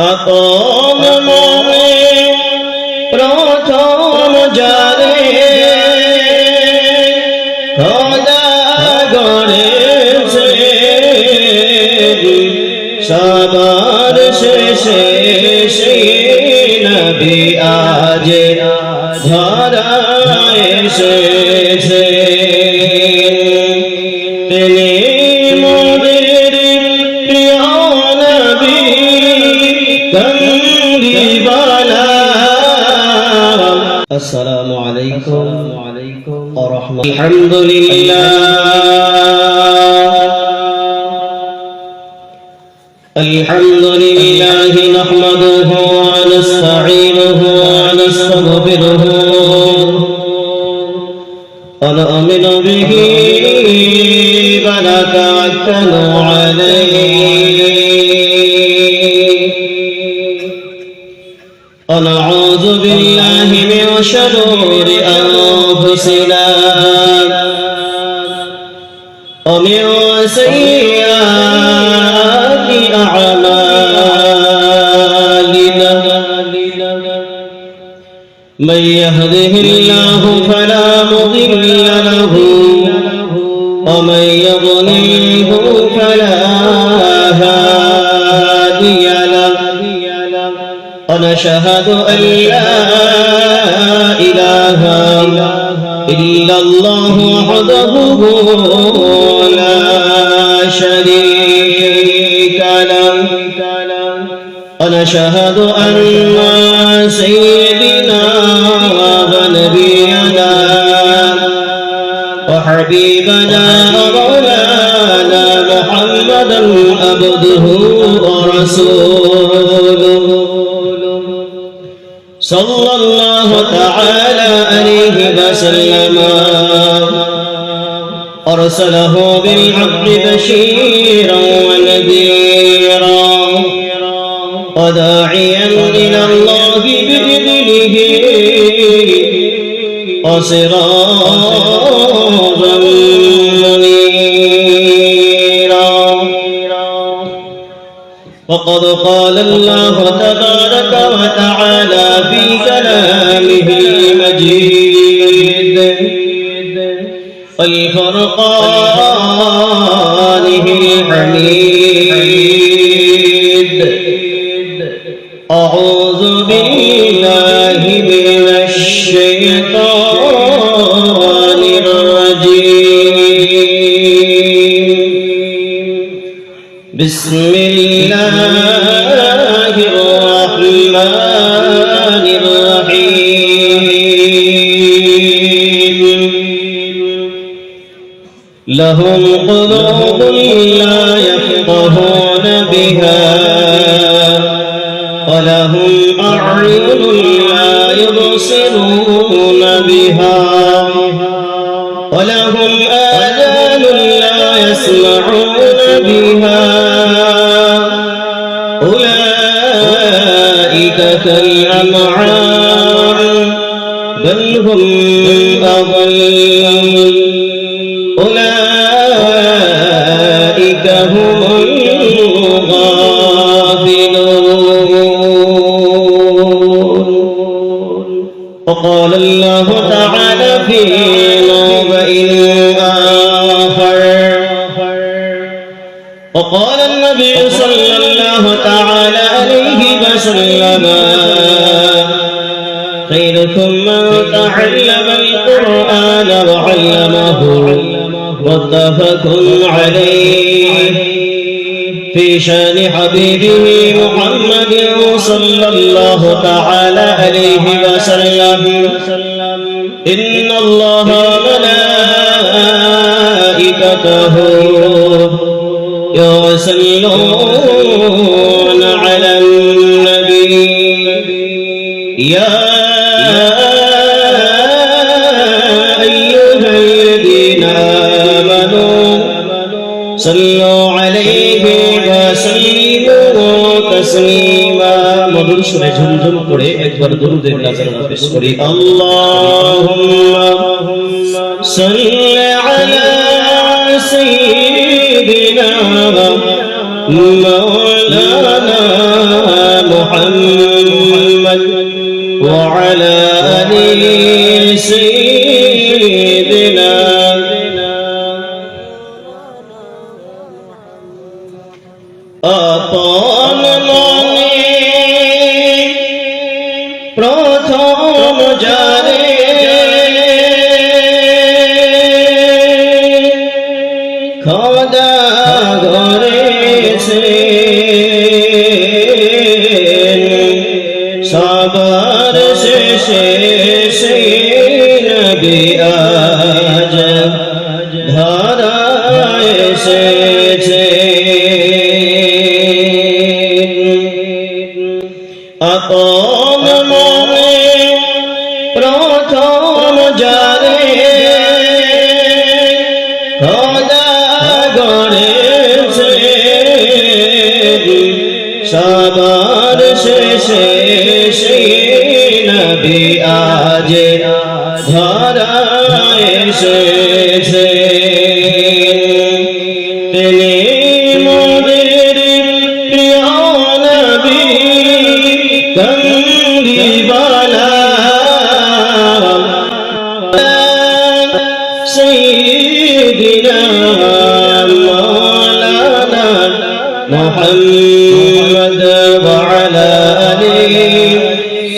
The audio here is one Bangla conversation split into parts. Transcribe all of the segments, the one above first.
আপন মনে প্রথম যারে খোদা গড়েছে সবার শেষে সেই নবী আজ ধরায় এসেছে তিনি মোদের প্রিয় নবী কামলিওয়ালা। আসসালামু আলাইকুম ওয়া রাহমাতুল্লাহি। আলহামদুলিল্লাহ নাহমাদুহু ওয়া নাস্তাঈনুহু ওয়া নাস্তাগফিরুহু ওয়া নু'মিনু বিহি ওয়া নাতাওয়াক্কালু আলাইহি ওয়া নাউযু বিল্লাহি মিন শুরুরি আনফুসিনা ওয়া মিন সাইয়্যাতি أعمالنا من يهده الله فلا مضل له ومن يضلله فلا هادي له ونشهد أن لا إله إلا الله وحده لا شريك له ونشهد أن سيدنا ونبينا وحبيبنا مولانا محمدا عبده ورسوله صلى الله تعالى عليه وسلم أرسله بالحق بشيرا ونذيرا وداعيا إلى الله بإذنه وسراجا منيرا. وقد قال الله تبارك وتعالى في كلامه المجيد والفرقانه الحميد أعوذ بالله من الشيطان الرجيم بسم الله الرحمن الرحيم لهم قلوب لا يفقهون بها ولهم أعين لا يبصرون بها ولهم آذان لا يسمعون بها أولئك كالأنعام بل هم أضل أولئك هم وقال الله تعالى في موضع آخر وقال النبي صلى الله تعالى عليه وسلم خيركم من تعلم القرآن وعلمه متفق عليه في شان حبيبه محمد صلى الله تعالى عليه وسلم إن الله وملائكته يصلون على النبي يا أيها الذين آمنوا صلوا عليه وسلموا تسليما. মধুর সুরে ঝুমঝুম করে একবার দুরূদের নাযিল পেশ করি। আল্লাহুম্মা সাল্লি আলা সাইয়্যিদিনা মাওলানা আপন মনে প্রথম জানে খোদা গড়েছে সবার শেষে সেই নবী আজ ধরায় এসেছে তিনি মোদের প্রিয় নবী কমলিওয়ালা সাইয়্যিদিনা মাওলানা মুহাম্মদ ওয়া আলা আলিহি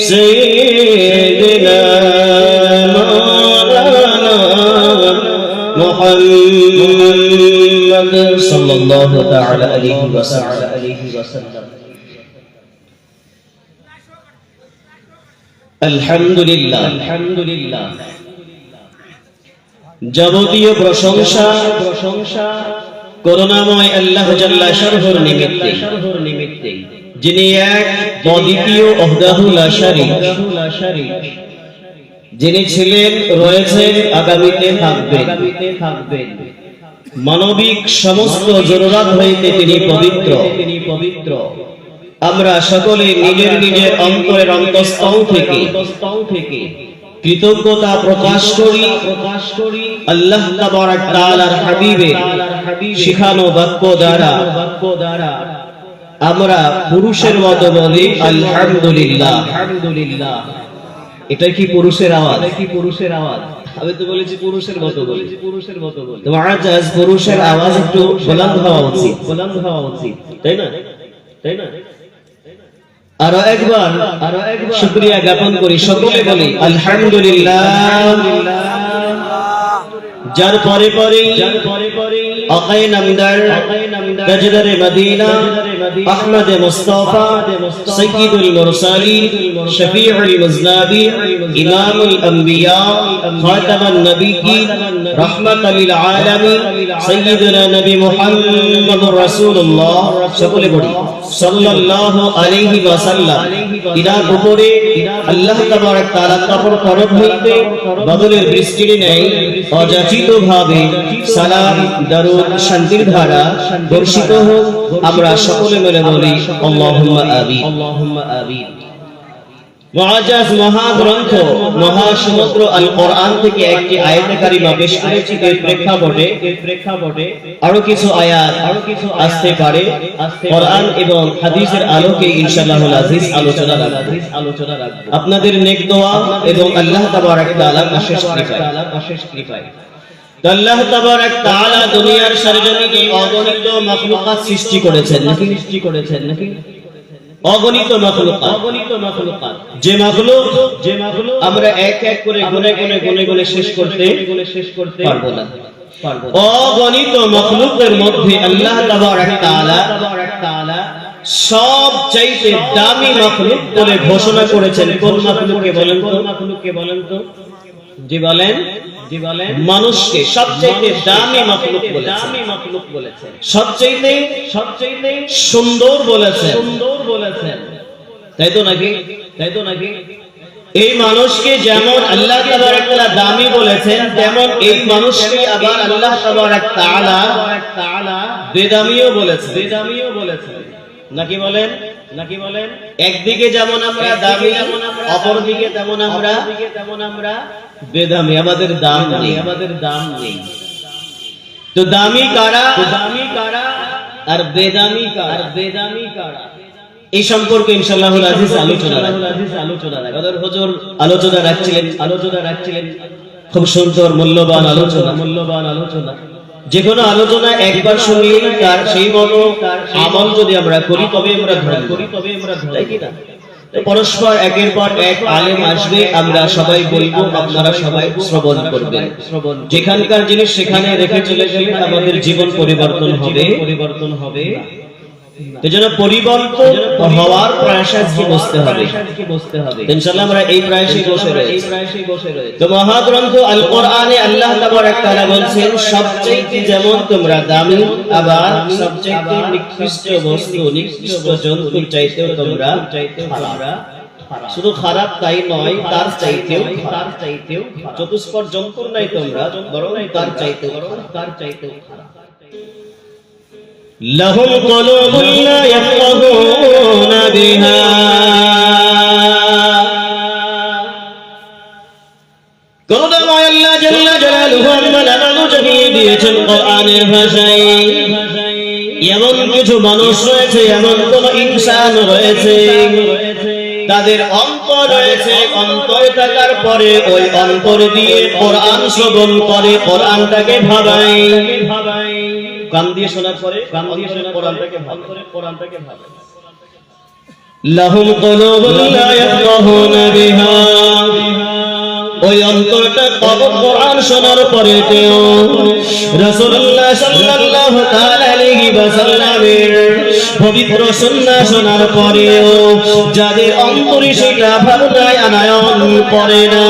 সাইয়্যিদিনা মাওলানা মুহাম্মদ সাল্লাল্লাহু তাআলা আলাইহি ওয়াসাল্লাম। আলহামদুলিল্লাহ আলহামদুলিল্লাহ যাবতীয় প্রশংসা করুণাময় আল্লাহ জাল্লা শারহুর নিমিত্তে যিনি এক অদ্বিতীয় ওয়াহদাহু লা শারীক যিনি ছিলেন রয়েছেন আগামীতে থাকবেন মানবিক সমস্ত জরুরত হইতে তিনি পবিত্র আমরা সকলে নিজের নিজের অন্তরের অন্তঃস্থল থেকে কৃতজ্ঞতা প্রকাশ করি আল্লাহ তাবারাক তাআলার হাবিবের শিখানো বাক্য দ্বারা আমরা পুরুষের মতো বলি আলহামদুলিল্লাহ। এটা কি পুরুষের আওয়াজ? আমি তো বলেছি পুরুষের মতো বলি। তোমার আজ পুরুষের আওয়াজ একটু বুলন্দ হওয়া উচিত, তাই না? আরো একবার শুকরিয়া জ্ঞাপন করি, সকলে বলি আলহামদুলিল্লাহ। যার পরে আকায়ে নামদার তাজদারে মদিনা আহমদ মুস্তাফা সাইয়্যিদুল মুরসালিন শফিউল মুজনাবিন ইমামুল আম্বিয়া খাতামুন নবিয়্যিন রাহমাতাল লিল আলামিন সাইয়্যিদুনা নবী মুহাম্মদুর রাসূলুল্লাহ সকলে বলি সাল্লাল্লাহু আলাইহি ওয়াসাল্লাম। ইনার উপরে আল্লাহ তাবারাক তাআলা তরফ হইতে বদলের বৃষ্টির ন্যায় অযাচিত ভাবে সালাম দরুদ শান্তির ধারা বর্ষিত হোক। আমরা সকলে মিলে বলি আল্লাহুম্মা আমিন। মুআজ্জাজ মহাগ্রন্থ মহাসমুদ্র আল কোরআন থেকে একটি আয়াতে কারিমা পেশ করেছি। এর প্রেক্ষাপটে আরো কিছু আয়াত আসতে পারে। কোরআন এবং হাদিসের আলোকে ইনশাআল্লাহুল আজিজ আলোচনা রাখব। আপনাদের নেক দোয়া এবং আল্লাহ তাবারাক তাআলার অশেষ কৃপায় আল্লাহ তাবারাক তাআলা দুনিয়ার সরজমিনে অগণিত মাখলুকাত সৃষ্টি করেছেন নাকি? অগণিত মাখলুকাত, যে মাখলুক আমরা এক এক করে গুনে শেষ করতে পারবো না। অগণিত মাখলুকের মধ্যে আল্লাহ তাবারাক তাআলা সবচাইতে দামি মাখলুক বলে ঘোষণা করেছেন। কোন মাখলুককে বলেন তো? জি বলেন। মানুষকে সবচাইতে দামি মাখলুক বলেছেন, সবচাইতে সুন্দর বলেছেন, তাই তো নাকি? এই মানুষকে যেমন আল্লাহ তাবারাক তাআলা দামি বলেছেন, তেমন এই মানুষকে আবার আল্লাহ তাবারাক তাআলা বেদামিও বলেছেন। নাকি বলেন? একদিকে যেমন আমরা দামি, অপরদিকে তেমন আমরা বেদামি। আমাদের দাম নেই। তো দামি কারা আর বেদামি কারা, এই সম্পর্কে ইনশাআল্লাহুল আজিজ আলোচনা রাখবো। হুজুর আলোচনা রাখছিলেন খুব সুন্দর মূল্যবান আলোচনা। যে কোনো আলোচনা একবার শুনলে তার সেই মতো আমল যদি আমরা করি তবে আমরা তাই কি না? পরস্পর একের পর এক আলেম আসবে, আমরা সবাই বলবো, আপনারা সবাই শ্রবণ করবেন। যেখানকার জিনিস সেখানে রেখে চলে গেলে আমাদের জীবন পরিবর্তন হবে। এজন্য পরিবর্তন হওয়ার প্রয়াসে আজকে বসতে হবে ইনশাআল্লাহ। আমরা এই প্রয়াসে বসে রয়েছি। তো মহাগ্রন্থ আল কোরআনে আল্লাহ তাবারক তাআলা বলছেন সবচেয়ে যেমন তোমরা দামি, আবার সবচেয়ে নিকৃষ্ট বস্তু, নিকৃষ্ট জন্তুর চাইতেও তোমরা শুধু খারাপ তাই নয়, তার চাইতেও চতুষ্পদ জন্তুর নাই তোমরা, বরং তার চাইতেও খারাপ। লাহুম কুলুবুন লা ইয়াফকাহুনা বিহা, করুণাময় আল্লাহ জাল্লা জালালুহু আমাদের জানিয়ে দিয়েছেন কোরআনের ভাষায়, এমন কিছু মানুষ রয়েছে, এমন কোন ইনসান রয়েছে, তাদের অন্তর রয়েছে, অন্তর থাকার পরে ওই অন্তর দিয়ে কোরআন শ্রবণ করে, কোরআনটাকে ভাবায়, কান দিয়ে শোনার পরে কোরআনটাকে ভাবায়। লাহুম কুলুবুন লা ইয়াফকাহুনা বিহা, ওই অন্তরটা কোরআন শোনার পরেও রাসূলুল্লাহ সাল্লাল্লাহু তাআলা আলাইহি ওয়াসাল্লামের পবিত্র সুন্নাহ শোনার পরেও যাদের অন্তরে সেটা ভাবনায় আনয়ন করে না,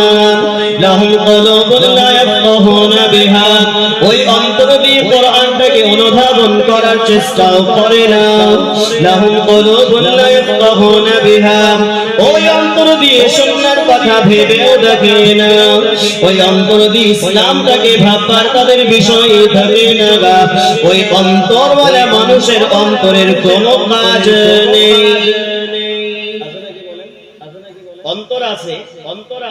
লাহুম কুলুবুন লা ইয়াফকাহুনা বিহা, ওই অন্তর দিয়ে কোরআনটাকে অনুধাবন করার চেষ্টাও করে না, লাহুম কুলুবুন লা ইয়াফকাহুনা বিহা, ওই অন্তর দিয়ে সুন্নাহর কথা ভেবেও দেখে না, ওই অন্তর দিয়ে ইসলামটাকে ভাববার তাদের বিষয় থাকে না, ওই অন্তরওয়ালা মানুষের অন্তরের কোনো কাজ নেই। অন্তর আছে,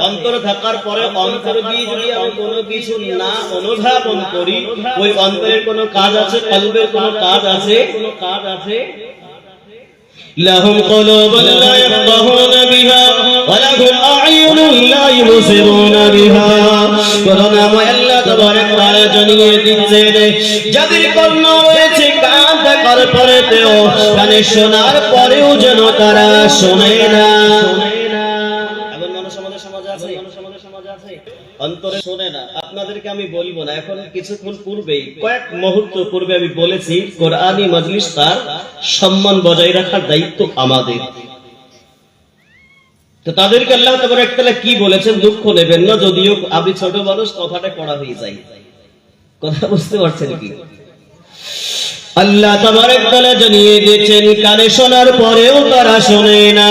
অন্তর থাকার পরে অন্তর দিয়ে যদি আমি কোনো কিছু না অনুধাবন করি, ওই অন্তরের কোনো কাজ আছে, কলবের কোনো কাজ আছে। লাহুম কুলুবুন লা ইয়াফকাহুনা বিহা ওয়া লাহুম আ'য়ুনুন লা ইবসিরুনা বিহা, করুণাময় আল্লাহ তাবারক তাআলা জানিয়ে দিচ্ছেন যাদের কর্ণ রয়েছে, কান থাকার পরেও, কানে শোনার পরেও যেন তারা শোনে না। এমন মানুষ আমাদের সমাজে আছে, অন্তরে শোনে না। আপনাদেরকে আমি বলবো না, এখন কিছুক্ষণ পূর্বেই, কয়েক মুহূর্ত পূর্বে আমি বলেছি কোরআনী মাজলিস তার সম্মান বজায় রাখার দায়িত্ব আমাদের। তো তাদেরকে আল্লাহ তাবারক তাআলা কি বলেছেন দুঃখ নেবেন না, যদিও আমি ছোট মানুষ, কথাটা কড়া হয়ে যায়। কথা বুঝতে পারছেন কি? আল্লাহ তাবারক তাআলা জানিয়ে দিয়েছেন কানে শোনার পরেও তারা শোনে না।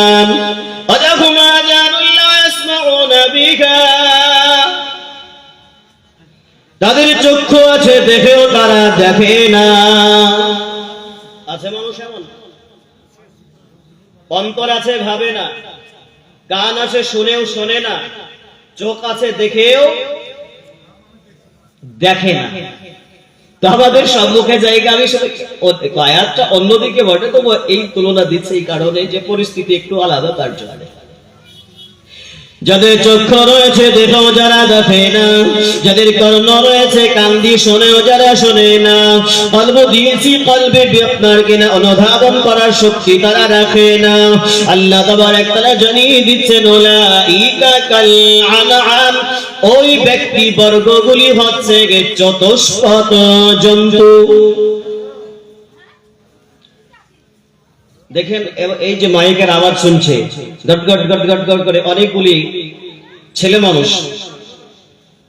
আযাহুম আযানুন লা ইয়াসমাউনা বিহা, তাদের চক্ষু আছে দেখেও তারা দেখে না। আছে মানুষ এমন, অন্তর আছে ভাবে না, কান আছে শুনেও শোনে না, চোখ আছে দেখেও দেখে না। তো আমাদের সম্মুখে জায়গা, আমি আয়াতটা অন্যদিকে বটে, তো এই তুলনা দিচ্ছে এই কারণে যে পরিস্থিতি একটু আলাদা, তার জন্য। যাদের চক্ষু রয়েছে দেখেও যারা দেখে না, যাদের কর্ণ রয়েছে কান দিয়ে শোনেও যারা শোনে না, কলব দিয়েছি কলবে আপনার কিনা অনুধাবন করার শক্তি তারা রাখে না। আল্লাহ তাবারক তাআলা জানিয়ে দিচ্ছেন উলাইকা কাল আনআম, ওই ব্যক্তি বর্গগুলি হচ্ছে চতুষ্পদ জন্তু। দেখেন এই যে মাইকের আওয়াজ শুনছে goat goat goat goat goat করে অনেকগুলি ছেলে মানুষ,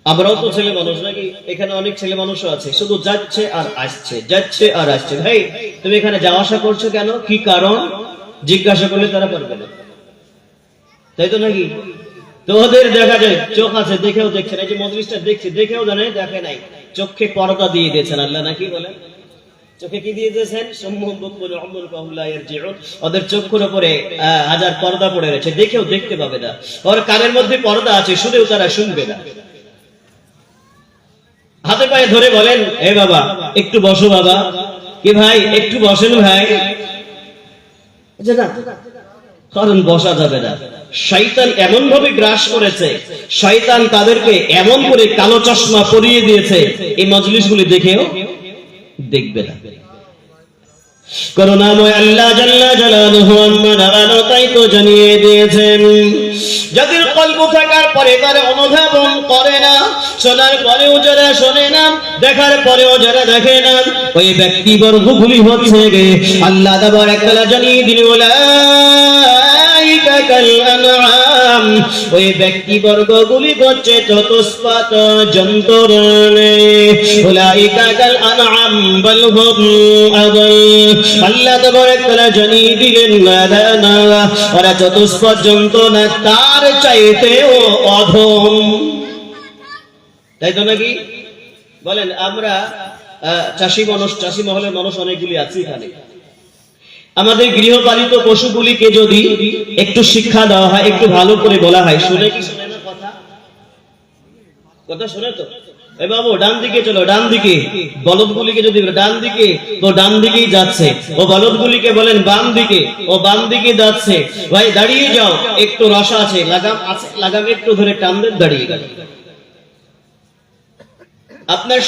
আমরাও তো ছেলে মানুষ নাকি, এখানে অনেক ছেলে মানুষও আছে, শুধু যাচ্ছে আর আসছে, যাচ্ছে আর আসছে। ভাই তুমি এখানে যাওয়া আসা করছো কেন, কি কারণ জিজ্ঞাসা করলে তারা পারবে না, তাই তো নাকি? তো ওদের দেখা যায় চোখ আছে দেখেও দেখছে না, এই যে মজলিসটা দেখছে দেখেও জানে দেখে নাই, চোখে পর্দা দিয়ে দিয়েছেন আল্লাহ, নাকি বলেন? চোখে কি দিয়ে দিয়েছেন? ওদের চোখের উপরে হাজার পর্দা পড়ে রয়েছে, দেখেও দেখতে পাবে না। ওর কানের মধ্যে পর্দা আছে, শুনেও তারা শুনবে না। হাতে পায়ে ধরে বলেন এ বাবা একটু বসো, বাবা কি ভাই একটু বসেন ভাই, কারণ বসা যাবে না। শয়তান এমন ভাবে গ্রাস করেছে, শয়তান তাদেরকে এমন করে কালো চশমা পরিয়ে দিয়েছে, এই মজলিসগুলি দেখেও দেখবে না। করুণাময় আল্লাহ জাল্লা জালালুহু আম্মা নারানো তাই তো জানিয়ে দিয়েছেন, যাদের কল্প থাকার পরে তারা অনুধাবন করে না, শোনার পরেও যারা শোনে না, দেখার পরেও যারা দেখে না, ওই ব্যক্তিবর্গগুলি হচ্ছে গে আল্লাহ তাবারক তাআলা জানিয়ে দিলেন উলাইকা কাল আনআম, ওই ব্যক্তিবর্গগুলি হচ্ছে চতুষ্পাদ জন্তুর ন্যায়। উলাইকা কাল আনআম বাল হুম আদাল, আল্লাহ তাবারক তাআলা জানিয়ে দিলেন না, ওরা চতুষ্পাদ জন্তু না, তার চাইতেও অধম। তাই তো নাকি? বলেন, আমরা চাষী মানুষ, চাষী মহলের মানুষ অনেকগুলি আছি এখানে। আমাদের গৃহপালিত পশুগুলিকে যদি একটু শিক্ষা দেওয়া হয়, একটু ভালো করে বলা হয়, শুনে কি শুনে না কথা? কথা শুনে তো? এ বাবু ডান দিকে চলো, ডান দিকে। বলদগুলিকে যদি ডান দিকে, তো ডান দিকেই যাচ্ছে। ও বলদগুলিকে বলেন বাম দিকে, ও বাম দিকে যাচ্ছে। ভাই দাঁড়িয়ে যাও, একটু রসা আছে, লাগাম আছে, লাগাম একটু ধরে টান দেন, দাঁড়িয়ে গেল। আপনার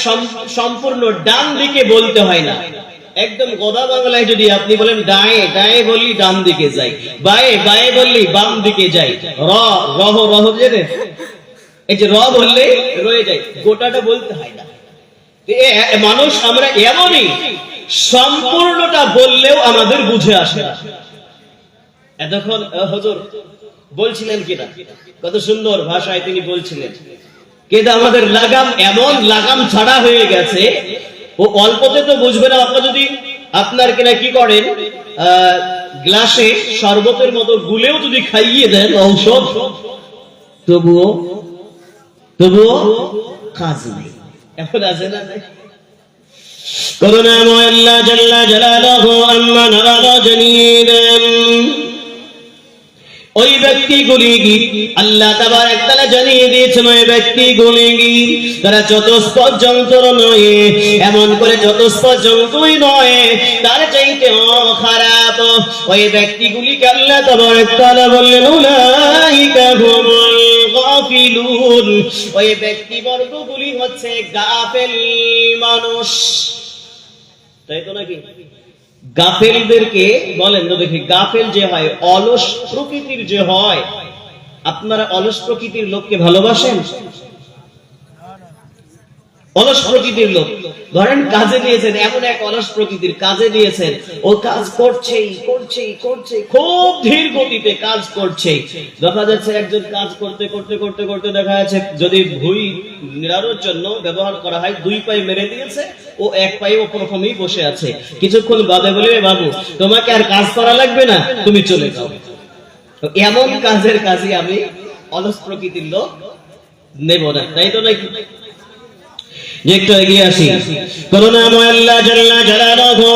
সম্পূর্ণ ডান দিকে বলতে হয় না। একদম গোদা বাংলায় যদি আপনি বলেন ডায়ে ডায়ে বলি ডান দিকে যাই, বায়ে বায়ে বললি বাম দিকে যাই, রহ রহ জেনে এই যে র বললে রয়ে যায়, গোটাটা বলতে হয় না। মানুষ আমরা এমনই, সম্পূর্ণটা বললেও আমাদের বুঝে আসে না। এতক্ষণ হুজুর বলছিলেন কিনা, কত সুন্দর ভাষায় তিনি বলছিলেন, কিন্তু আমাদের লাগাম এমন লাগাম ছাড়া হয়ে গেছে, ও অল্পতে তো বুঝবে না। আপনার যদি আপনার কিনা কি করেন, গ্লাসে শরবতের মতো গুলেও যদি খাইয়ে দেন ঔষধ, তবুও কাজ নেই। এখন আছে না? করুণাময় আল্লাহ জাল্লা জালালুহু আম্মা নারানো জানিয়ে দেন, ওই ব্যক্তিগুলি আল্লাহ তাবারক তাআলা জানিয়ে দিয়েছেন, ওই ব্যক্তিগুলি তারা চতুষ্পদ জন্তু নয়, এমন করে চতুষ্পদ জন্তুই নয়, তার চাইতেও খারাপ। ওই ব্যক্তিগুলিকে আল্লাহ তাবারক তাআলা বললেন উলাইকা হুমুল গাফিলুন, ওই ব্যক্তিবর্গগুলি হচ্ছে গাফেল মানুষ। তাই তো নাকি? গাফেলদেরকে বলেন তো দেখি, গাফেল যে হয়, অলস প্রকৃতির যে হয়, আপনারা অলস প্রকৃতির লোককে ভালোবাসেন? অলস প্রকৃতির লোক ধরেন কাজে দিয়েছেন, এমন এক অলস প্রকৃতির কাজে দিয়েছেন, ও কাজ করছেই করছেই করছে, খুব ধীর গতিতে কাজ করছে। দেখা যাচ্ছে একজন কাজ করতে করতে করতে করতে দেখা যাচ্ছে যদি ভুঁই নিড়ানোর জন্য ব্যবহার করা হয়, দুই পায়ে মেরে দিয়েছে, ও এক পায়ে ও প্রথমেই বসে আছে। কিছুক্ষণ বাদে বলে, বাবু তোমাকে আর কাজ করা লাগবে না, তুমি চলে যাও। এমন কাজের কাজে আমি অলস প্রকৃতির লোক নেব না। তাই তো নাকি? একটু এগিয়ে আসি। করুণাময় আল্লাহ জাল্লা জালালুহু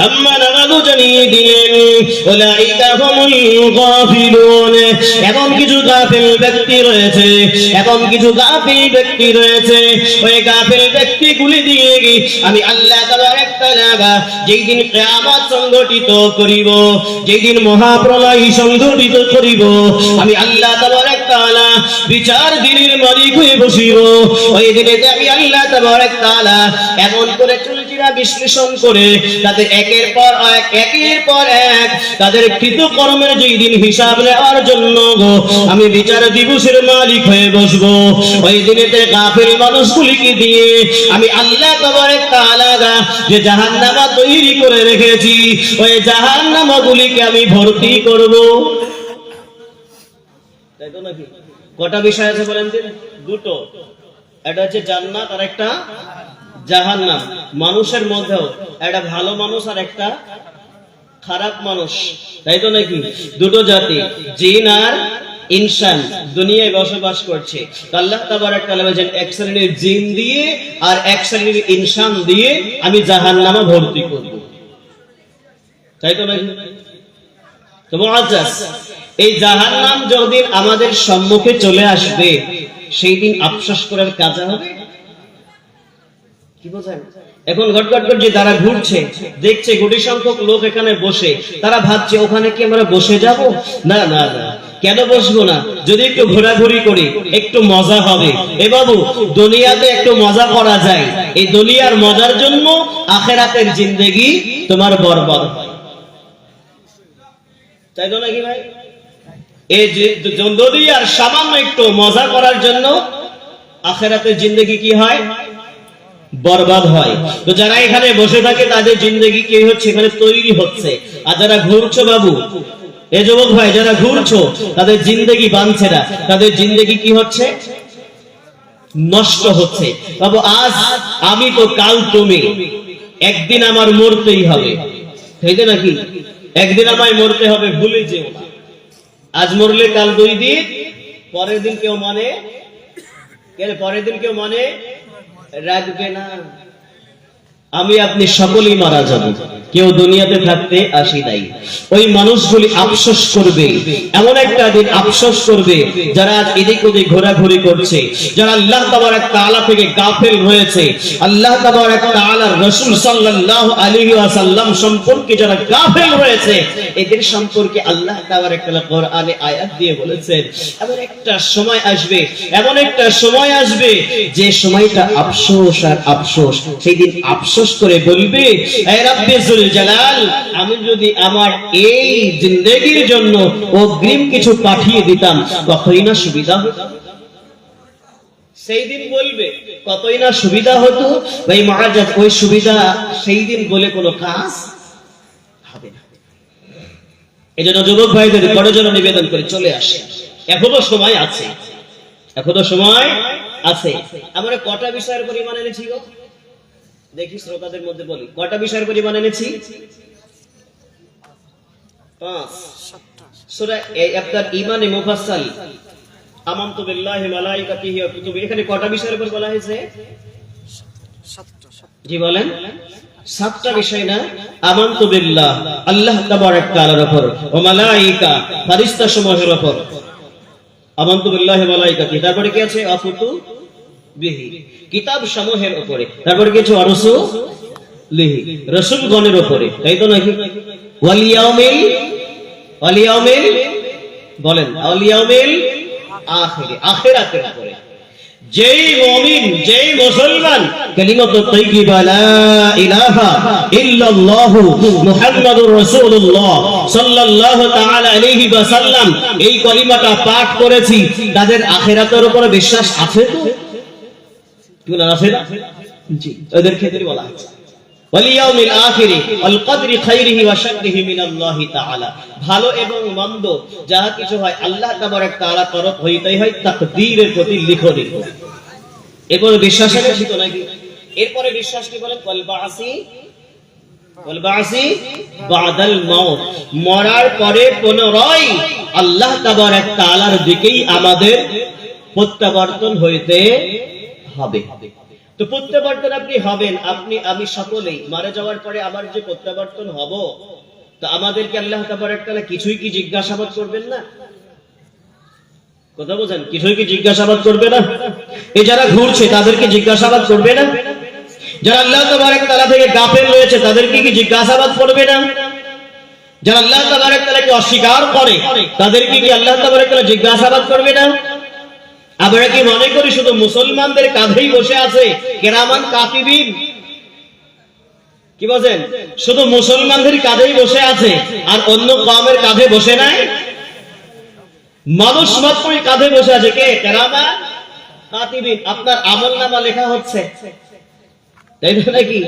আম্মা নারানো জানিয়ে দিলেন উলাইকা হুমুল গাফিলুন, এমন কিছু গাফিল ব্যক্তি রয়েছে, এমন কিছু গাফিল ব্যক্তি রয়েছে, ওই গাফিল ব্যক্তিগুলি দিয়ে আমি আল্লাহ তাবারক তাআলা যেই দিন কিয়ামত সংঘটিত করিব, যেই দিন মহাপ্রলয় সংঘটিত করিব, আমি আল্লাহ তাবারক তাআলা বিচার দিনের মালিক হয়ে বসিব। ওই দিনে আমি আল্লাহ তাবারক তাআলা এমন করে চুলচিরা বিশ্লেষণ করে তাদের একের পর এক তাদের কৃতকর্মের যেই দিন হিসাব নেওয়ার জন্য আমি বিচার দিবসের মালিক হয়ে বসবো। ওই দিনেতে গাফিল মানুষগুলিকে দিয়ে আমি আল্লাহ তাবারক তাআলা যে জাহান্নাম তৈরি করে রেখেছি, ওই জাহান্নামগুলিকে আমি ভর্তি করব। তাই তো নাকি? কটা বিষয় আছে বলেন দিন? দুটো। এটা হচ্ছে জান্নাত আর একটা জাহান্নাম। মানুষের মধ্যেও একটা ভালো মানুষ আর একটা খারাপ মানুষ। তাই তো নাকি? দুটো জাতি, জিন আর ইনসান দুনিয়ায় বসবাস করছে। আল্লাহ তাবারক তাআলা বলেন এক শ্রেণীর জিন দিয়ে আর এক শ্রেণীর ইনসান দিয়ে আমি জাহান্নামে ভর্তি করব। তাই তো নাকি? তো মুআজ্জাজ, এই জাহান্নাম যতদিন আমাদের সম্মুখে চলে আসবে, সেই দিন আফসোস করার কাজ হবে? কি বোঝেন? এখন ঘটঘট যে তারা ঘুরছে, দেখছে কোটি সংখ্যক লোক এখানে বসে, তারা ভাবছে ওখানে কি আমরা বসে যাব? না না না, কেন বসবো না? যদি একটু ঘোরাঘুরি করি একটু মজা হবে। এ বাবু, দুনিয়াতে একটু মজা করা যায়, এই দুনিয়ার মজার জন্য আখিরাতের জিন্দেগি তোমার বরবাদ, তাই তো নাকি ভাই? এই যদি আর সামান্য একটু মজা করার জন্য আখিরাতের জিন্দেগি কি হয়? বরবাদ হয়। তো যারা এখানে বসে থাকে তাদের জিন্দেগি কি হচ্ছে? এখানে তৈরি হচ্ছে। আর যারা ঘুরছো বাবু, এ যুবক ভাই, যারা ঘুরছো তাদের জিন্দেগি বানছে না, তাদের জিন্দেগি কি হচ্ছে? নষ্ট হচ্ছে। বাবু, আজ আমি তো কাল তুমি, একদিন আমার মরতেই হবে, তাই তো নাকি? একদিন আমায় মরতে হবে, ভুলে যেও না। আজ মরলে কাল 2 দিন, পরের দিন কেউ মানে পরের দিন কেউ মানে রাখবে না। আমি আপনি সকলেই মারা যাব, কেউ দুনিয়াতে থাকতে আসি নাই। ওই মানুষগুলি আফসোস করবে, এমন একটা দিন আফসোস করবে যারা আজ এদিক ওদিক ঘোরাঘুরি করছে, যারা আল্লাহ তাবারক তাআলা থেকে গাফেল হয়েছে, আল্লাহ তাবারক তাআলার রাসূল সাল্লাল্লাহু আলাইহি ওয়াসাল্লাম সম্পর্কে যারা গাফেল হয়েছে, এদের সম্পর্কে আল্লাহ তাবারক তাআলা কোরআনে আয়াত দিয়ে বলেছেন, এমন একটা সময় আসবে, এমন একটা সময় আসবে যে সময়টা আফসোস আর আফসোস। সেই দিন আফসোস করে বলবে, হে রব্বে যুল জালাল, আমি যদি আমার এই জিন্দেগির জন্য অগ্রিম কিছু পাঠিয়ে দিতাম কতই না সুবিধা হতো। সেই দিন বলবে কতই না সুবিধা হতো। ভাই মহাজাত, ওই সুবিধা সেই দিন বলে কোনো কাজ হবে না। এজন্য যুবক ভাইদের করজোড়ে নিবেদন করে চলে আসে, এখনো সময় আছে, এখনো সময় আছে। আমরা কটা বিষয়ের পরিমাণ এনেছি গো? দেখি শ্রোতাদের মধ্যে বলি, কটা বিষয়ের পরিমাণ এনেছি? 5। সূরা আল ঈমানে মুফাসসাল, আমানতু বিল্লাহি ওয়া মালাইকাতিহি ওয়া কুতুবিহি, এখানে কটা বিষয়ের উপর বলা হয়েছে? 7টা। জি বলেন, 7টা বিষয় না? আমানতু বিল্লাহ, আল্লাহ তাবারক তাআলার উপর, ওয়া মালাইকা, ফেরেশতা সমূহের উপর, আমানতু বিল্লাহি ওয়া মালাইকাতিহি। তারপরে কি আছে? কুতুবিহি, কিতাব সমূহের উপরে। তারপরে কিছু রাসূলিহি, রাসূলগণের উপরে, তাই তো নাকি? ওয়াল ইয়াউমিল বলেন, ওয়াল ইয়াউমিল আখির, আখিরাতের উপরে। যেই মুমিন, যেই মুসলমান কালিমাতুত তাইয়্যিবা লা ইলাহা ইল্লাল্লাহু মুহাম্মাদুর রাসূলুল্লাহ সাল্লাল্লাহু তাআলা আলাইহি ওয়াসাল্লাম এই কলিমাটা পাঠ করেছি, তাদের আখিরাতের উপরে বিশ্বাস আছে তো? কি না আছে? জি, ওদের ক্ষেত্রে বলা আছে ওয়াল ইয়াউমিল আখির ওয়াল কদরি খাইরিহি ওয়া শাররিহি মিনাল্লাহি তাআলা। ভালো এবং মন্দ যাহা কিছু হয় আল্লাহ তাবারক তাআলা তরফ হইতেই হয়, তাকদীরের প্রতি লিখনি। এরপরে বিশ্বাস আছে তো নাকি? এরপরে বিশ্বাস কি বলেন? ওয়াল বাসি বাদাল মাউত, মরার পরে পুনরায় আল্লাহ তাবারক তাআলার দিকেই আমাদের প্রত্যাবর্তন হইতে হবে। তো প্রত্যাবর্তন আপনি হবেন, আপনি আমি সকলেই মারা যাওয়ার পরে আবার যে প্রত্যাবর্তন হব, তো আমাদেরকে আল্লাহ তাবারক তাআলা কিছুই কি জিজ্ঞাসাবাদ করবেন না? কথা বোঝেন, কিছুই কি জিজ্ঞাসাবাদ করবে না? এই যারা ঘুরছে তাদেরকে জিজ্ঞাসাবাদ করবে না? যারা আল্লাহ তাবারক তাআলা থেকে গাফেল রয়েছে তাদেরকে কি জিজ্ঞাসাবাদ করবে না? যারা আল্লাহ তাবারক তাআলাকে অস্বীকার করে তাদেরকে কি আল্লাহ তাবারক তাআলা জিজ্ঞাসাবাদ করবে না? আমরা কি মনে করি শুধু মুসলমানদের কাঁধেই বসে আছে কিরামান কাতিবিন? কি বলেন? শুধু মুসলমানদের কাঁধেই বসে আছে আর অন্য কওমের কাঁধে বসে নাই? মানুষ মাত্রই কাঁধে বসে আছে কে? কিরামান কাতিবিন। আপনার আমলনামা লেখা হচ্ছে, তাই নাকি?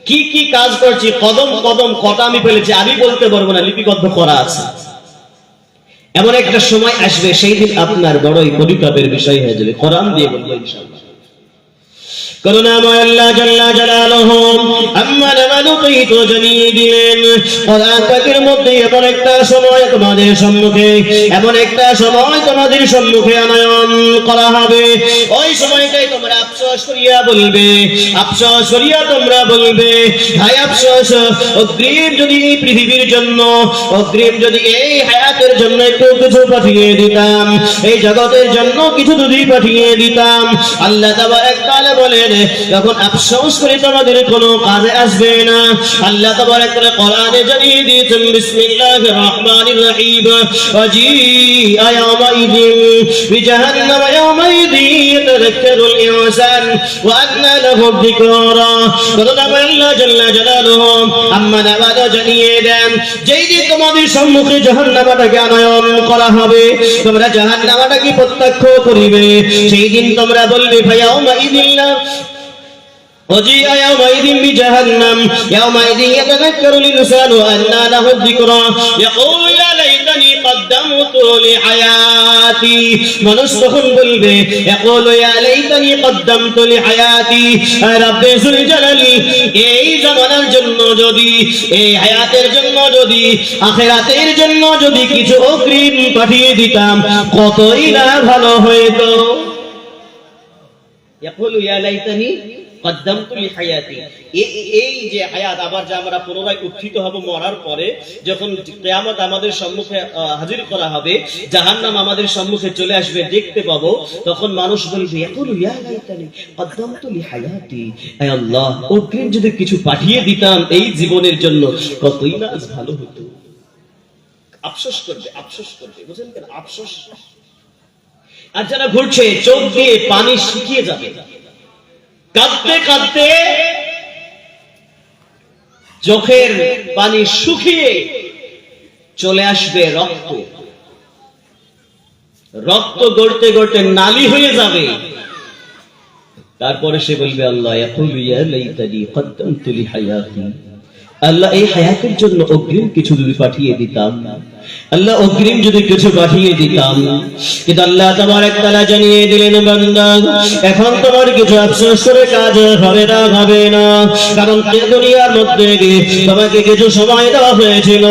কি কি কাজ করছি, কদম কদম কটা আমি ফেলেছি আমি বলতে পারবো না, লিপিবদ্ধ করা আছে। এমন একটা সময় আসবে সেই দিন আপনার বড়ই পরিতাপের বিষয় হয়ে যাবে। কোরআন দিয়ে বলবো ইনশাআল্লাহ। করুণাময় আল্লাহ জাল্লা জালালুহু আম্মা নামালুকি তো জানিয়ে দিলেন কোরআন পাকের মধ্যে এমন একটা সময় তোমাদের সম্মুখে, এমন একটা সময় তোমাদের সম্মুখে আনয়ন করা হবে। ওই সময়টাই তোমরা আফসোস করিয়া বলবে, আফসোস করিয়া তোমরা বলবে, হায় আফসোস, অগ্রিম যদি এই পৃথিবীর জন্য, অগ্রিম যদি এই হায়াতের জন্য একটু কিছু পাঠিয়ে দিতাম, এই জগতের জন্য কিছু যদি পাঠিয়ে দিতাম। আল্লাহ তাবারক তাআলা বলেন, তখন আফসোস করে তোমাদের কোনো কাজে আসবে না। আল্লাহ তাবারক ওয়া তাআলা কোরআনে জানিয়ে দিয়েছেন, বিসমিল্লাহির রাহমানির রহিম, ওয়াজিআ ইয়াওমাইযিন বিজাহান্নাম ইয়াওমাইযিন ইয়াতাযাক্কারুল ইনসান ওয়া আন্না লাহু যিকরা। আল্লাহ জাল্লা জালালুহু আম্মা নাবাদ জানিয়ে দেন, যেই দিন তোমাদের সম্মুখে জাহান্নামটাকে আনয়ন করা হবে, তোমরা জাহান্নামটাকে প্রত্যক্ষ করিবে, সেই দিন তোমরা বলবে ফায়াউমাইযিন وجيء يومئذ بجهنم يومئذ يتذكر الإنسان وأنى له الذكرى يقول يا ليتني قدمت لحياتي। মানুষ তখন বলবে يقول يا ليتني قدمت لحياتي ربي ذو الجلال, এই জামানার জন্য যদি, এই হায়াতের জন্য যদি, আখিরাতের জন্য যদি কিছু অগ্রিম পাঠিয়ে দিতাম কতই না ভালো হতো। يقول يا ليتني এই যে হায়াত, আবার যে আমরা পুনরায় উত্থিত হব মরার পরে, যখন কিয়ামত আমাদের সম্মুখে হাজির করা হবে, জাহান্নাম আমাদের সম্মুখে চলে আসবে, দেখতে পাবো, তখন মানুষ বলবে ইয়াকুলু ইয়া লাইতানি কদ্দামতু লিহায়াতি, হে আল্লাহ অগ্রিম যদি কিছু পাঠিয়ে দিতাম এই জীবনের জন্য কতই না ভালো হতো। আফসোস করবে, আফসোস করবে, বুঝেন কেন আফসোস? আর যারা ঘুরছে চোখ দিয়ে পানি শুকিয়ে যাবে, কাঁদতে কাঁদতে চোখের পানি শুকিয়ে চলে আসবে রক্ত, রক্ত গড়তে গড়তে নালি হয়ে যাবে। তারপরে সে বলবে আল্লাহ ইয়াকুলু ইয়া লাইতানি কদ্দামতু লিহায়াতি, আল্লাহ এই হায়াতের জন্য অগ্রিম কিছু যদি পাঠিয়ে দিতাম, আল্লাহ অগ্রিম যদি কিছু পাঠিয়ে দিতাম। কিন্তু আল্লাহ তাবারক তাআলা জানিয়ে দিলেন, বান্দা এখন তোমার কিছু আফসোস করে কাজ হবে না, হবে না, কারণ দুনিয়ার মধ্যে তোমাকে কিছু সময় দেওয়া হয়েছিল,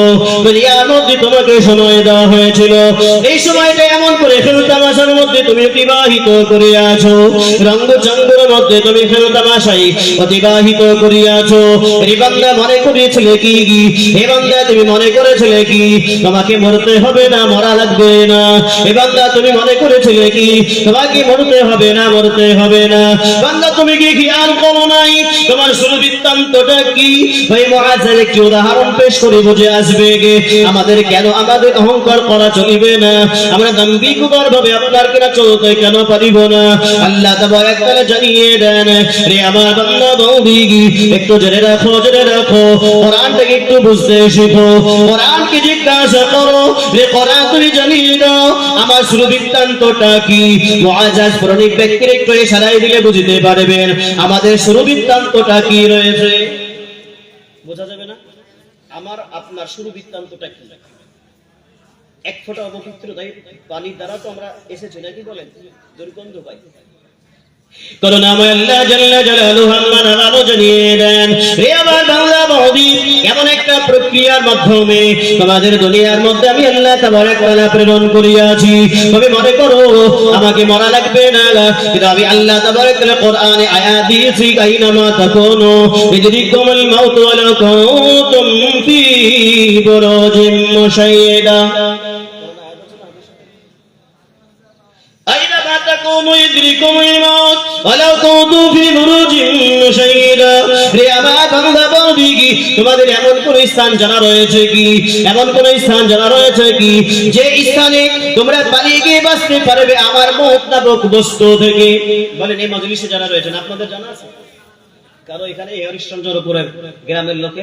দুনিয়ার মধ্যে তোমাকে সময় দেওয়া হয়েছিল, এই সময়টা এমন করে খেলতামাশার মধ্যে তুমি অতিবাহিত করে আছো, রঙ্গ চঙ্গের মধ্যে তুমি খেলতামাশাই অতিবাহিত করিয়াছো। এই বান্দা মনে করেছিলে কি, হে বান্দা তুমি মনে করেছিলে কি তোমাকে মরতে হবে না, মরা লাগবে না? এ বান্দা তুমি মনে করেছিলে কি তোমাকে মরতে হবে না, মরতে হবে না? বান্দা তুমি কি খেয়াল করো নাই তোমার শুরু বৃত্তান্তটা কি? ওই মুআযের কি উদাহরণ পেশ করে বুঝে আসবে গে আমাদের কেন আমাদের অহংকার করা চলিবে না, আমরা দাম্ভিকতার ভাবে আপনার কিনা চলতে কেন পারিব না? আল্লাহ তাবারক তাআলা জানিয়ে দেন, রে আমার বান্দা বৌদি একটু জেনে রাখো, জেনে রাখো, কোরআনটাকে একটু বুঝতে শিখো, কোরআনকে জিজ্ঞাসা করো, রে কোরআন তুমি জানিয়ে দাও আমার শুরু বৃত্তান্তটা কি? মুআয পুরনিক ব্যক্তির একটু ইশারায় দিলে বুঝতে পারবেন আমাদের শুরু বৃত্তান্তটা কি রয়েছে। বোঝা যাবে না আমার আপনার শুরু বৃত্তান্তটা কি? এক ফোঁটা অপবিত্র পানির দ্বারা তো আমরা এসেছি নাকি, বলেন? দুর্গন্ধ পাই। করুণাময় আল্লাহ জাল্লা জালালুহু আল্লাহ জানিয়ে দেন, হে আমার বাংলা বৌদি এমন একটা প্রক্রিয়ার মাধ্যমে তোমাদের দুনিয়ার মধ্যে আমি আল্লাহ তাবারক ওয়া তাআলা প্রেরণ করিয়াছি। তবে মনে করো আমাকে মরা লাগবে না, কিন্তু আমি আল্লাহ তাবারক ওয়া তাআলা কোরআনে আয়াত দিয়েছি, আইনামা তাকুনু ইদরিকুমুল মাউত ওয়া লাউ কুনতুম ফি বুরুজিম মুশাইয়্যাদা। তোমাদের এমন কোন স্থান জানা রয়েছে কি, এমন কোন স্থান জানা রয়েছে কি যে স্থানে তোমরা পালিয়ে গিয়ে বাঁচতে পারবে আমার মওত নামক বস্তু থেকে? বলেন এই মজলিসে জানা রয়েছে না? আপনাদের জানা আছে? কারো এখানে হরিশ্চন্দ্রের উপরে গ্রামের লোকে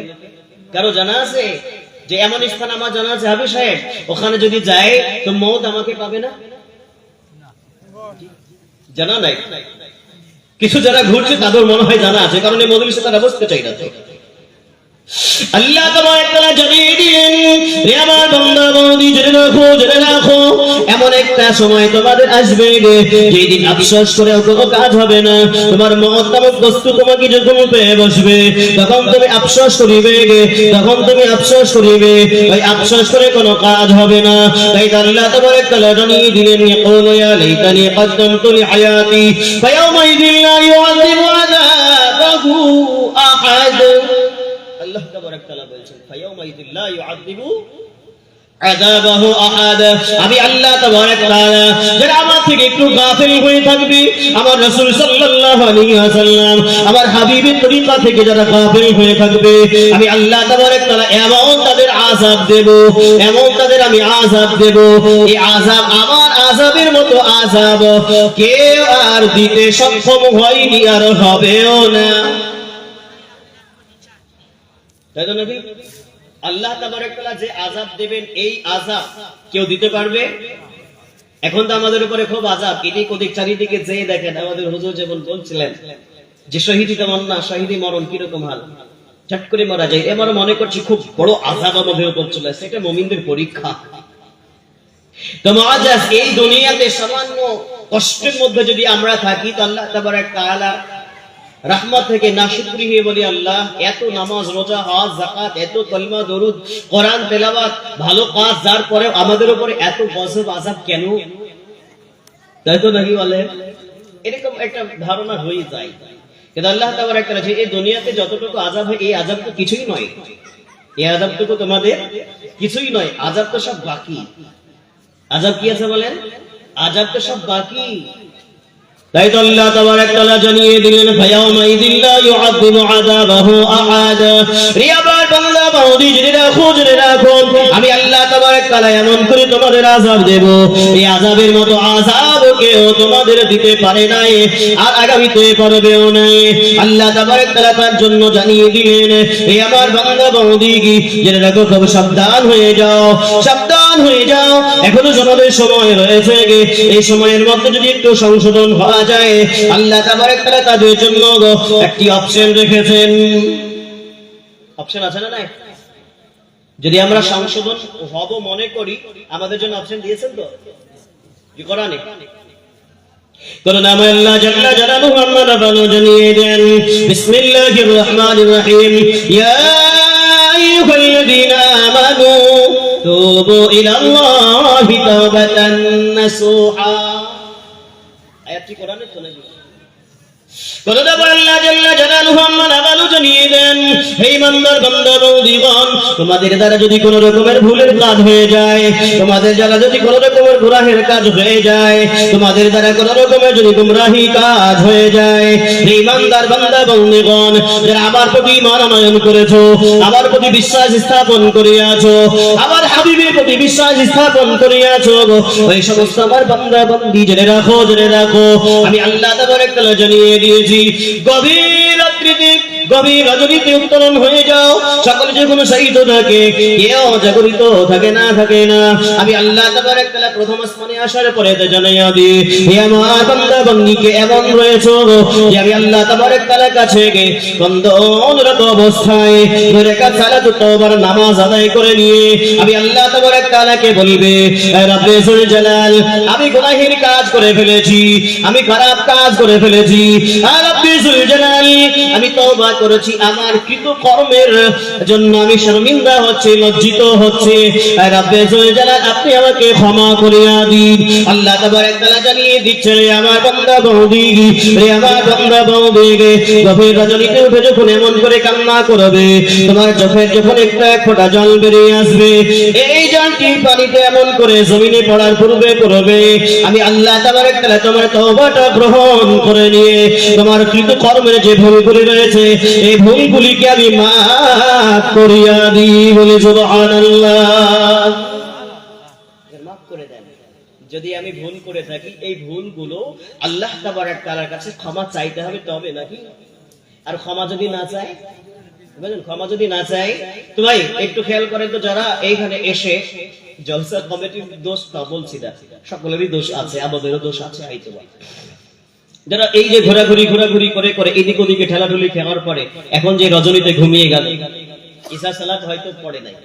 কারো জানা আছে যে এমন স্থান আমার জানা আছে হাবিব সাহেব, ওখানে যদি যায় তো মওত আমাকে পাবে না? জানা নাই। কিছু যারা ঘুরছে তাদের মনে হয় জানা আছে, কারণ এই মজলিসে তারা বসতে চাই না। তো আল্লাহ তাবারক তাআলা জানিয়ে দিলেন, হে আমার বান্দা বন্দি জেনে রাখো, জেনে রাখো এমন একটা সময় তোমাদের আসবে যেই দিন আফসোস করে কোনো কাজ হবে না। তোমার মওত নামক বস্তু তোমাকে যখন পেয়ে বসবে তখন তুমি আফসোস করিবে, তখন তুমি আফসোস করিবে, ওই আফসোস করে কোনো কাজ হবে না। তাই আল্লাহ তাবারক তাআলা জানিয়ে দিলেন, ইয়াকুলু ইয়া লাইতানি কদ্দামতু লিহায়াতি ফায়াউমাইযিন লা ইউআযিবু আযাবাহু আহাদ। আল্লাহ তাবারক তাআলা বলেন ফায়াউমাইযিন লা ইউআযিবু আযাবাহু আহাদ। আমি আল্লাহ তাবারক তাআলা যারা আমার থেকে একটু গাফিল হয়ে থাকবে, আমার রাসূল সাল্লাল্লাহু আলাইহি ওয়াসাল্লাম আমার হাবিবের তরিকা থেকে যারা গাফিল হয়ে থাকবে, আমি আল্লাহ তাবারক তাআলা এমন তাদের আযাব দেব, এমন তাদের আমি আযাব দেব, এই আযাব আমার আযাবের মতো আযাব কেউ আর দিতে সক্ষম হয়নি আর হবেও না। তাই তো নাকি? আল্লাহ তাবারক তাআলা যে আযাব দেবেন এই আযাব কেউ দিতে পারবে? এখন তো আমাদের উপরে খুব আযাব, এদিক ওদিক চারিদিকে যেয়ে দেখেন, আমাদের হুজুর যেমন বলছিলেন যে শহীদি তেমন না, শহীদি মরণ কিরকম হাল, চট করে মারা যায়। এবার মনে করছি খুব বড় আযাব আমাদের উপর চলে আসছে, এটা মুমিনদের পরীক্ষা। তো মুআজ্জাজ, এই দুনিয়াতে সামান্য কষ্টের মধ্যে যদি আমরা থাকি তো আল্লাহ তাবারক তাআলা রহমত থেকে নাশুকরি হয়ে বলি, আল্লাহ এত নামাজ রোজা হজ যাকাত, এত কলমা দরুদ কোরআন তেলাওয়াত ভালো কাজ, যার পরে আমাদের উপরে এত গজব আযাব কেন? তাই তো নাকি বলে? এরকম একটা ধারণা হয়ে যায়। কিন্তু আল্লাহ তাবারক তাআলা যে এই দুনিয়াতে যতটুকু আযাব হয়, এই আযাব তো কিছুই নয়, এই আযাবটুকু তোমাদের কিছুই নয়, আযাব তো সব বাকি। আযাব কি আছে বলেন? আযাব তো সব বাকি। তাই তো আল্লাহ তাবারক তাআলা জানিয়ে দিলেন, ফায়াউমা ইযিল্লা ইউআযিবু আযাবাহু আহাদ। রিয়াবার বান্দা বাউদি জেনে রাখো, আমি আল্লাহ তাবারক তাআলা এমন করে তোমাদের আযাব দেব, এই আযাবের মতো আযাব কেউ তোমাদের দিতে পারে নাই আর আগামীতে পারবেও না। আল্লাহ তাবারক তাআলা তার জন্য জানিয়ে দিলেন, এই আমার বান্দা বাউদি জেনে রাখো, খুব সাবধান হয়ে যাও, সাবধান হয়ে যাও, এখনো তোমাদের সময় রয়েছে, এই সময়ের মধ্যে যদি একটু সংশোধন হয় যায়, আল্লাহ তাবারক তাআলা তাদের জন্য একটি অপশন রেখেছেন। অপশন আছে না নাই? যদি আমরা সংশোধন হব মনে করি, আমাদের জন্য অপশন দিয়েছেন তো কি কোরআনে? করুণাময় আল্লাহ জাল্লা জালালুহু আম্মা রাব্বানু জানিয়ে দেন, বিসমিল্লাহির রহমানির রহিম, ইয়া আইয়ুহাল্লাযীনা আমানু তুবু ইলাল্লাহি তাওবাতান নাসুহা। আয়াতটি কোরআনে তো নাকি? করুণাময় আল্লাহ জাল্লা জালালুহু আম্মা রাব্বানু জানিয়ে দেন, হে ইমানদার বান্দা বান্দীগণ, তোমাদের দ্বারা যদি কোনো রকমের ভুলের কাজ হয়ে যায়, তোমাদের দ্বারা যদি কোনো রকমের গুনাহের কাজ হয়ে যায়, তোমাদের দ্বারা কোনো রকমের যদি গুমরাহি কাজ হয়ে যায়, হে ইমানদার বান্দা বান্দীগণ, যারা আমার প্রতি ঈমান আনয়ন করেছো, আমার প্রতি বিশ্বাস স্থাপন করিয়াছো, আমার হাবিবের প্রতি বিশ্বাস স্থাপন করিয়াছো, ওই সমস্ত আমার বান্দা বান্দী জেনে রাখো, আমি আল্লাহ তাবারক তাআলা জানিয়ে দিয়েছি, গভীর রাত্রিতে গভীর রজনীতে উত্তোলন হয়ে যাও, সকলে যখন শায়িত থাকে, কেউ জাগরিত থাকে না। আমি আল্লাহ তাবারক তাআলা প্রথম আসমানে আসার পরে তা জানাইয়া দিই, হে আমার বান্দা বান্দীকে এমন রয়েছে যে আমি আল্লাহ তাবারক তাআলার কাছে বন্দনরত অবস্থায় দুই রাকাত সালাতুত তাওবার নামাজ আদায় করে নিয়ে আমি আল্লাহ তাবারক তাআলাকে বলবে, হে রব্বে যুল জালাল, আমি গুনাহের কাজ করে ফেলেছি, আমি খারাপ কাজ করে ফেলেছি, হে রব্বে যুল জালাল, আমি তওবা করেছি, আমার কৃত কর্মের জন্য আমি শর্মিন্দা হচ্ছে, লজ্জিত হচ্ছে, হে রব্বে যুল জালাল, আপনি আমাকে ক্ষমা করিয়া দিন। আল্লাহ তাবারক তাআলা জানিয়ে দিচ্ছে, রে আমার বান্দা বান্দী, গভীর রজনীতে উঠে যখন এমন করে কান্না করবে, তোমার চোখের যখন একটা এক ফোঁটা জল বেরিয়ে আসবে, এই জলটি পানিতে এমন করে জমিনে পড়ার পূর্বে পড়বে, আমি আল্লাহ তাবারক তাআলা তোমার তওবাটা গ্রহণ করে নিয়ে তোমার কৃত কর্মের যে ভুলগুলি রয়েছে, এই ভুলগুলিকে আমি মাফ করিয়া দিই। বলে সুবহানাল্লাহ। মাফ করে দেন। যদি আমি ভুল করে থাকি, এই ভুলগুলো আল্লাহ তাবারক তাআলার কাছে ক্ষমা চাইতে হবে, তবে নাকি? আর ক্ষমা যদি না চাই, বুঝলেন, ক্ষমা যদি না চাই তো ভাই একটু খেয়াল করেন তো, যারা এইখানে এসে জলসা কমিটির দোষ না বলছি না, সকলেরই দোষ আছে, আমাদেরও দোষ আছে হয়তো, যারা এই যে ঘোরাঘুরি করে এদিক ওদিকে ঠেলাঠুলি খেলার পরে এখন যে রজনীতে ঘুমিয়ে গেল, ইশা সালাত হয়তো পড়ে নাই,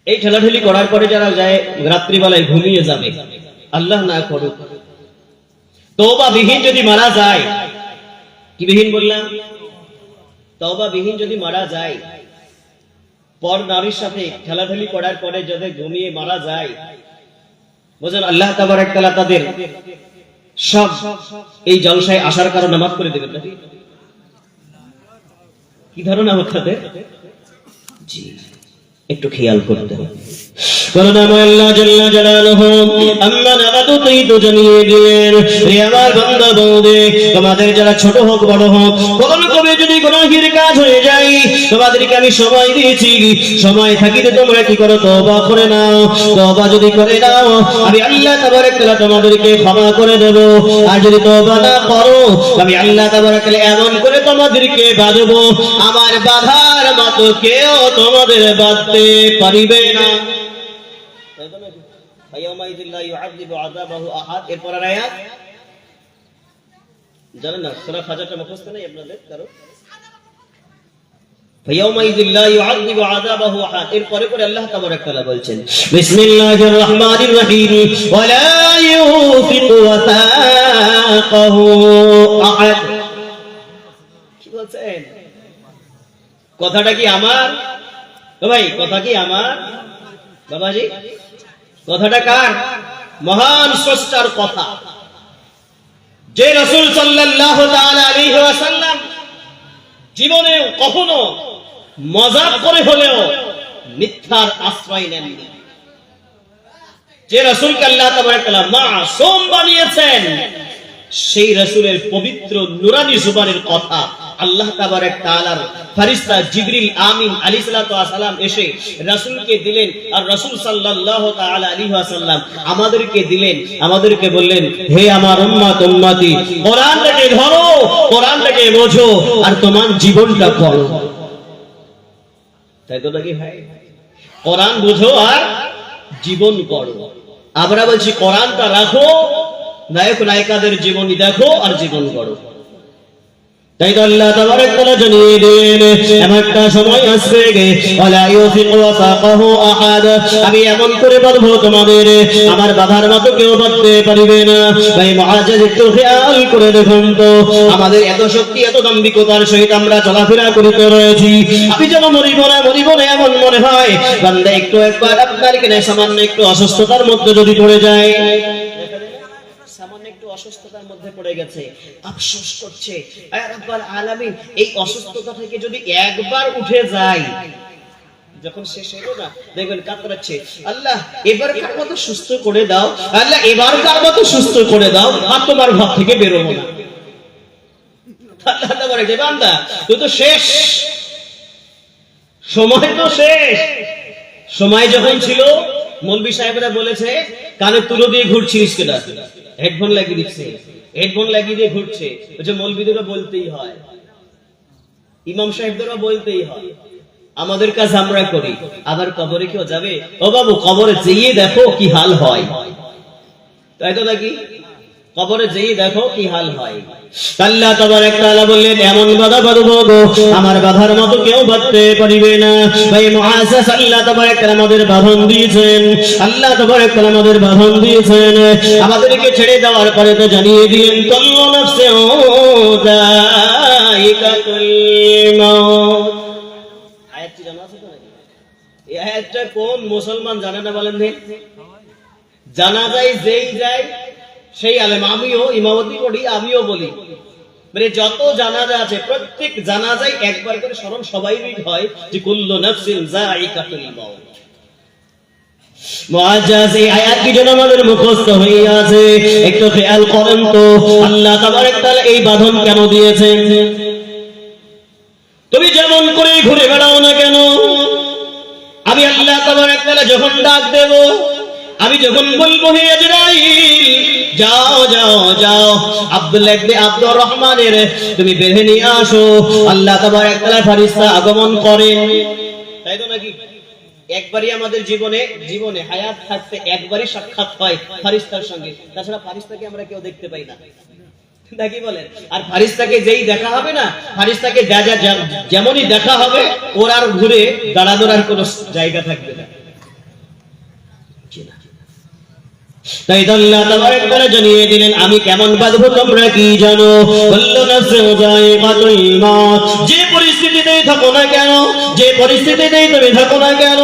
এই ঠেলাঠেলি করার পরে যারা যায় রাত্রিবেলায় ঘুমিয়ে যাবে, আল্লাহ না করুক, তওবা বিহীন যদি মারা যায়, কি বিহীন বললাম? তওবা বিহীন যদি মারা যায়, পর নারীর সাথে ঠেলাঠেলি করার পরে যদি ঘুমিয়ে মারা যায়, বুঝলেন, আল্লাহ তাবারক তাআলা তাদের সব এই জলসায় আসার কারণে মাফ করে দেবেন নাকি? কি ধারণা আপনাদের? জি, একটু খেয়াল করতে হবে। করুণাময় আল্লাহ জাল্লা জালালুহু আম্মা নাবাদু তুই তো জানিয়ে দিলেন, হে আমার বান্দা বন্দে, তোমাদের যারা ছোট হোক বড় হোক, কখনো কবে যদি গুনাহের কাজ হয়ে যায়, তোমাদেরকে আমি সময় দিয়েছি, সময় থাকিতে তোমরা কি করো, তওবা করে নাও। তওবা যদি করে নাও, আমি আল্লাহ তাবারক তাআলা তোমাদেরকে ক্ষমা করে দেব। আর যদি তওবা না করো, আমি আল্লাহ তাবারক তাআলা এমন করে তোমাদেরকে বাঁধবো, আমার বাধার মতো কেউ তোমাদের বাঁধতে পারিবে না। এরপর আয়াত জানেন না, সূরা ফাজরটা মুখস্থ নেই আপনাদের কারো? ফায়াউমাইযিল লা ইউআযযিবু আযাবাহু আহাদ। এরপরে পরে আল্লাহ তাবারক তাআলা বলছেন, বিসমিল্লাহির রহমানির রহিম, ওয়ালা ইউফিকু ওয়াসাকাহু আহাদ। কি বলছেন? কথাটা কি আমার? ও ভাই, কথা কি আমার? বাবাজি, কথাটা কার? মহান স্রষ্টার কথা, যে রাসূল সাল্লাল্লাহু তাআলা আলাইহি ওয়াসাল্লাম জীবনেও কখনো মজাক করে হলেও মিথ্যার আশ্রয় নেননি, যে রাসূলকে আল্লাহ তাবারক ওয়া তাআলা মাসুম বানিয়েছেন, সেই রাসূলের পবিত্র নূরানী জুবানের কথা আল্লাহ তাবারক তাআলার ফেরেশতা জিবরিল আমিন আলাইহিস সালাতু ওয়াস সালাম এসে রাসূলকে দিলেন। আর রাসূল সাল্লাল্লাহু তাআলা আলাইহি ওয়াসাল্লাম আমাদেরকে দিলেন, আমাদেরকে বললেন, হে আমার উম্মত উম্মতি, কোরআনটাকে ধরো, কোরআনটাকে বোঝো, আর তোমার জীবনটা করো। তাই তো নাকি ভাই? কোরআন বুঝো আর জীবন করো। আমরা বলছি কোরআনটা রাখো, নায়ক নায়িকাদের জীবনী দেখো আর জীবন করো। তাই তো আল্লাহ তাবারক তাআলা জানিয়ে দেন, এমন একটা সময় আসবে, ওয়ালা ইউফিকু ওয়াসাকাহু আহাদ, আমি এমন করে বাঁধবো তোমাদের, আমার বাধার মতো কেউ বাঁধতে পারবে না। ভাই মুআজ্জাজ, একটু খেয়াল করে দেখুন তো, আমাদের এত শক্তি, এত দাম্ভিকতার সহিত আমরা চলাফেরা করিতে রয়েছি, আমি যেন মরিব না এমন মনে হয়। বান্দা একটু একবার আপনার কিনা সামান্য একটু অসুস্থতার মধ্যে যদি পড়ে যায়, সামান্য একটু অসুস্থতার মধ্যে পড়ে গেছে, আফসোস করছে, আয় রাব্বুল আলামিন, এই অসুস্থতা থেকে যদি একবার উঠে যায়, যখন শেষ হলো না, দেখবেন কাতরাচ্ছে, আল্লাহ এবারকার মতো সুস্থ করে দাও, আল্লাহ এবারকার মতো সুস্থ করে দাও, আর তোমার ঘর থেকে বের হবো না। আল্লাহ তাবারক যে বান্দা, তুই তো শেষ, সময় তো শেষ। সময় যখন ছিল, মৌলভী সাহেবরা বলেছে, কানে তুলো দিয়ে ঘুরছিস কেন? হেডফোন লাগিয়ে দিচ্ছে, হেডফোন লাগিয়ে দিয়ে ঘুরছে। ওই যে মৌলভীদেরও বলতেই হয়, ইমাম সাহেবদেরও বলতেই হয়, আমাদের কাজ আমরা করি, আবার কবরে কেউ যাবে? ও বাবু, কবরে যেয়ে দেখো কি হাল হয়। তাই তো নাকি? কবরে যেয়ে দেখো কি হাল হয়। আল্লাহ তাবারক তাআলা বললেন, এমন বাধা বাঁধবো গো, আমার বাধার মতো কেউ বাঁধতে পারবে না। ভাই মুআজ্জাজ, আল্লাহ তাবারক তাআলা আমাদের বাঁধন দিয়েছেন, আল্লাহ তাবারক তাআলা আমাদের বাঁধন দিয়েছেন। আমাদেরকে ছেড়ে দেওয়ার পরে তো জানিয়ে দিলেন, কুল্লু নাফসিন যায়িকাতুল মাউত। আয়াতটি জানা আছে তো নাকি? এই আয়াতটা কোন মুসলমান জানে না বলেন দিন? জানা যায় যেই যায় সেই আলেম। আমিও ইমামতি করি, আমিও বলি, মানে যত জানাজা আছে প্রত্যেক জানাজায় একবার করে স্মরণ সবাই হয় যে কুল্লু নাফসিন যায়িকাতুল মাউত। মুআজ্জাজ, এই আয়াতটি যেন আমাদের মুখস্থ হয়ে আছে, একটু খেয়াল করেন তো, আল্লাহ তাবারক তাআলা এই বাঁধন কেন দিয়েছেন? তুমি যেমন করে ঘুরে বেড়াও না কেন, আমি আল্লাহ তাবারক তাআলা যখন ডাক দেব, আমি যখন বলবো, হে আজরাইল যাও যাও যাও, আব্দুল্লাহ ইবনে আব্দুর রহমানের তুমি বেঁধে নিয়ে আসো, আল্লাহ তাবারক তাআলা ফেরেশতা আগমন করেন। তাই তো নাকি? একবারই আমাদের জীবনে হায়াত থাকতে একবারই সাক্ষাৎ হয় ফেরেশতার সঙ্গে, তাছাড়া ফেরেশতাকে আমরা কেউ দেখতে পাই না, নাকি বলেন? আর ফেরেশতাকে যেই দেখা হবে না, ফেরেশতাকে যেমনই দেখা হবে, ওর আর ঘুরে দাঁড়ানোর আর কোনো জায়গা থাকবে না। তাই তো আল্লাহ তাবারক তাআলা জানিয়ে দিলেন আমি কেমন বাঁধবো তোমরা কি জানো? বললো নাফসু যায়িকাতুল মাউত, যে পরিস্থিতিতেই থাকো না কেন, যে পরিস্থিতিতেই তুমি থাকো না কেন,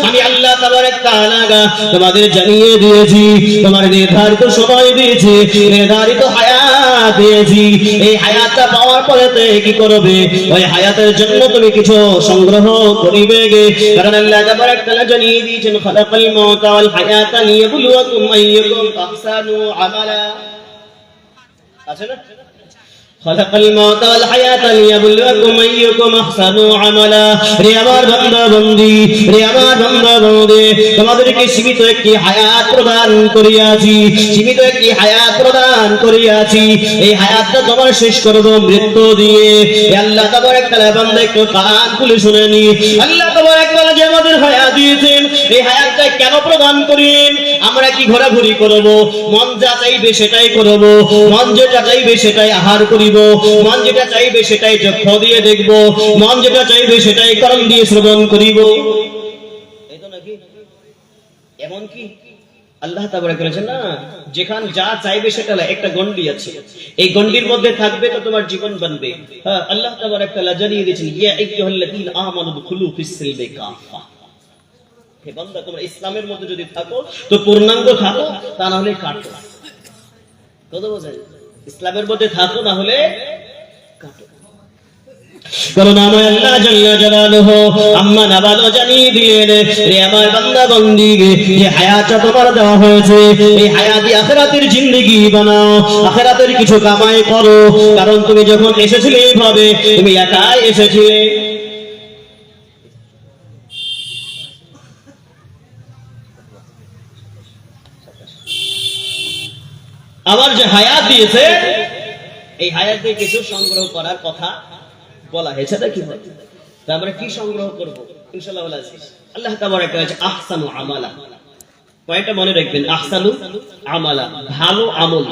আমি আল্লাহ তাবারক তাআলা তোমাদের জানিয়ে দিয়েছি, তোমার নির্ধারিত সময় দিয়েছি, নির্ধারিত হায়াত দিয়েছি। এই হায়াতটা পাওয়ার পরে কি করবে? ওই হায়াতের জন্য তুমি কিছু সংগ্রহ করিবে গে, কারণ আল্লাহ তাবারক তাআলা জানিয়ে দিয়েছেন খালাকাল মাউতা ওয়াল হায়াতা লিয়াবলুয়াকুম আইয়ুকুম আহসানু আমালা। আছে না? খালাকাল মাউতা ওয়াল হায়াতা লিয়াবলুয়াকুম আইয়ুকুম আহসানু আমালা। রে আমার বান্দা বান্দি, রে আমার বান্দা বান্দি, তোমাদেরকে সীমিত একটি হায়াত প্রদান করিয়াছি, সীমিত একটি হায়াত প্রদান করিয়াছি। এই হায়াতটা তোমার শেষ করব মৃত্যু দিয়ে। আল্লাহ তাবারক তাআলা বান্দা একটু কান খুলে শুনে নি, আল্লাহ তাবারক তাআলা যে আমাদের হায়াত দিয়েছেন, এই হায়াতটা কেন প্রদান করেন? আমরা কি ঘোরাঘুরি করব? মন যা চাইবে সেটাই করব, মন যেটা চাইবে সেটাই আহার করিব, মন যেটা চাইবে সেটাই চক্ষু দিয়ে দেখব, মন যেটা চাইবে সেটাই কর্ণ দিয়ে শ্রবণ করিব। এই তো নাকি? এমন কি আল্লাহ তাবারক বলেছেন না, যেখান যা চাইবে সেটা একটা গন্ডি আছে, এই গন্ডির মধ্যে থাকবে তো তোমার জীবন বানবে। হ্যাঁ, আল্লাহ তাবারক তাআলা জানিয়ে দিয়েছেন ইয়া আইয়ুহাল্লাযীনা আমানু দুখুলু ফিস সিলমি কাফা। হে বান্দা, তোমরা ইসলামের মধ্যে যদি থাকো তো পূর্ণাঙ্গ থাকো, তা না হলে কাটো। কথা বোঝেন? ইসলামের মধ্যে থাকো, না হলে কাটো। কারণ আমার আল্লাহ জাল্লা জালালুহু আম্মা নাবালো জানিয়ে দিলেন, রে আমার বান্দা বান্দি, যে হায়াতটা তোমার দেওয়া হয়েছে, এই হায়াতি আখিরাতের জিন্দেগি বানাও, আখিরাতের কিছু কামাই করো। কারণ তুমি যখন এসেছিলে এইভাবে তুমি একাই এসেছিলে। আমার যে হায়াত দিয়েছে, এই হায়াত দিয়ে কিছু সংগ্রহ করার কথা বলা হয়েছে। নাকি আমরা কি সংগ্রহ করব? ইনশাআল্লাহ আল্লাহ তাবারক তাআলা আহসানু আমালা, কয়টা মনে রাখবেন? আহসানু আমালা, ভালো আমল।